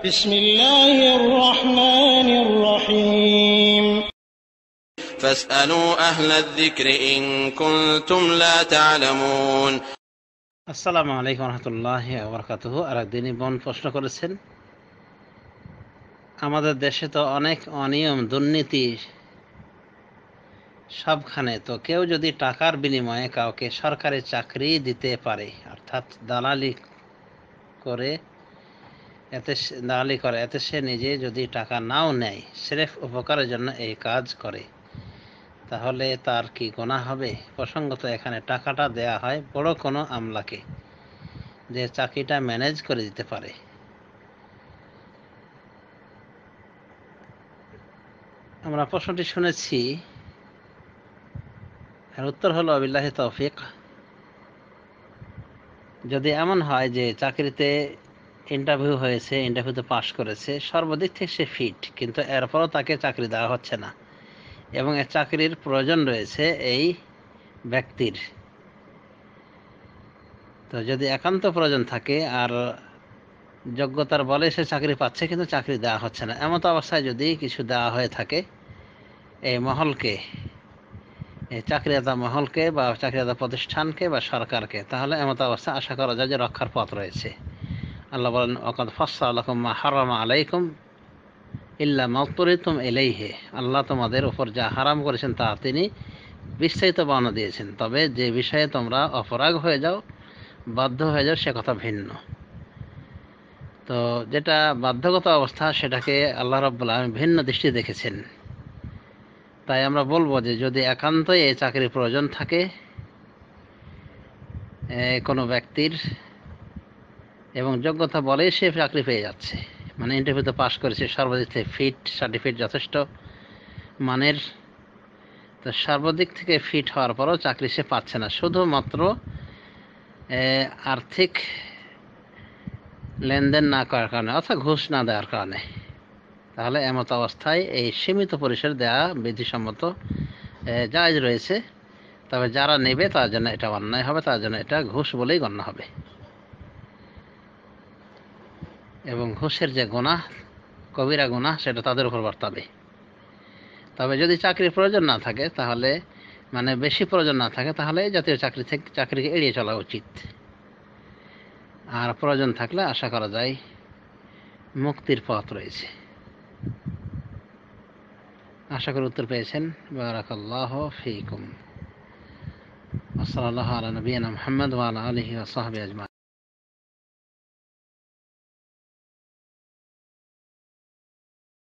بسم الله الرحمن الرحيم فاسألوا أهل الذكر إن كنتم لا تعلمون আসসালামু আলাইকুম রহমতুল্লাহি ওয়া বারাকাতুহু। আর একদিনই বোন প্রশ্ন করেছেন, আমাদের দেশে তো অনেক অনিয়ম দুর্নীতি সবখানে, তো কেউ যদি টাকার বিনিময়ে কাউকে সরকারি চাকরি দিতে পারে, অর্থাৎ দালালি করে এতে সে নিজে যদি টাকা নাও নেয়, স্রেফ উপকারের জন্য এই কাজ করে, তাহলে তার কি গুনাহ হবে? প্রসঙ্গত এখানে টাকাটা দেয়া হয় বড় কোনো আমলাকে, যে চাকরিটা ম্যানেজ করে দিতে পারে। আমরা প্রশ্নটি শুনেছি, এর উত্তর হলো বিল্লাহি তৌফিক। যদি এমন হয় যে চাকরিতে ইন্টারভিউ হয়েছে, ইন্টারভিউতে পাশ করেছে, সর্বদিক থেকে সে ফিট, কিন্তু এরপরও তাকে চাকরি দেওয়া হচ্ছে না এবং এর চাকরির প্রয়োজন রয়েছে এই ব্যক্তির, তো যদি একান্ত প্রয়োজন থাকে আর যোগ্যতার বলে সে চাকরি পাচ্ছে কিন্তু চাকরি দেওয়া হচ্ছে না, এমত অবস্থায় যদি কিছু দেওয়া হয়ে থাকে এই মহলকে, এই চাকরিদাতা মহলকে বা চাকরিদাতা প্রতিষ্ঠানকে বা সরকারকে, তাহলে এমত অবস্থায় আশা করা যায় যে রক্ষার পথ রয়েছে। আল্লাহ বলেন, ওয়াকাদ ফাসসালা লাকুম মা হারামা আলাইকুম ইল্লা মা উত্তুরিতুম ইলাইহি, আল্লাহ তোমাদের উপর যা হারাম করেছেন তা তিনি বিস্তারিত বর্ণনা দিয়েছেন, তবে যে বিষয়ে তোমরা অপরাগ হয়ে যাও, বাধ্য হয়ে যাও, সে কথা ভিন্ন। তো যেটা বাধ্যগত অবস্থা সেটাকে আল্লাহ রাব্বুল আলামিন ভিন্ন দৃষ্টি দেখেছেন। তাই আমরা বলবো যে যদি একান্তই এই চাকরির প্রয়োজন থাকে কোনো ব্যক্তির এবং যোগ্যতা বলেই সে চাকরি পেয়ে যাচ্ছে, মানে ইন্টারভিউতে পাশ করেছে, সর্বাধিক থেকে ফিট, সার্টিফিকেট যথেষ্ট মানের, তো সর্বাধিক থেকে ফিট হওয়ার পরও চাকরি সে পাচ্ছে না, শুধুমাত্র আর্থিক লেনদেন না করার কারণে অর্থাৎ ঘুষ না দেওয়ার কারণে, তাহলে এমত অবস্থায় এই সীমিত পরিসর দেওয়া বিধিসম্মত জায়েজ রয়েছে। তবে যারা নেবে তার জন্য এটা অন্যায় হবে, তার জন্য এটা ঘুষ বলেই গণ্য হবে এবং ঘুষের যে গুনাহ, কবিরা গুনাহ, সেটা তাদের উপর বর্তাবে। তবে যদি চাকরির প্রয়োজন না থাকে, তাহলে মানে বেশি প্রয়োজন না থাকে, তাহলে এই জাতীয় চাকরিকে এড়িয়ে চলা উচিত। আর প্রয়োজন থাকলে আশা করা যায় মুক্তির পথ রয়েছে। আশা করি উত্তর পেয়েছেন। বারাকাল্লাহু ফীকুম। ওয়া সাল্লাল্লাহু আলা নবিয়িনা মুহাম্মদ ওয়া আলা আলিহি ওয়া সাহবিহি আজমাইন।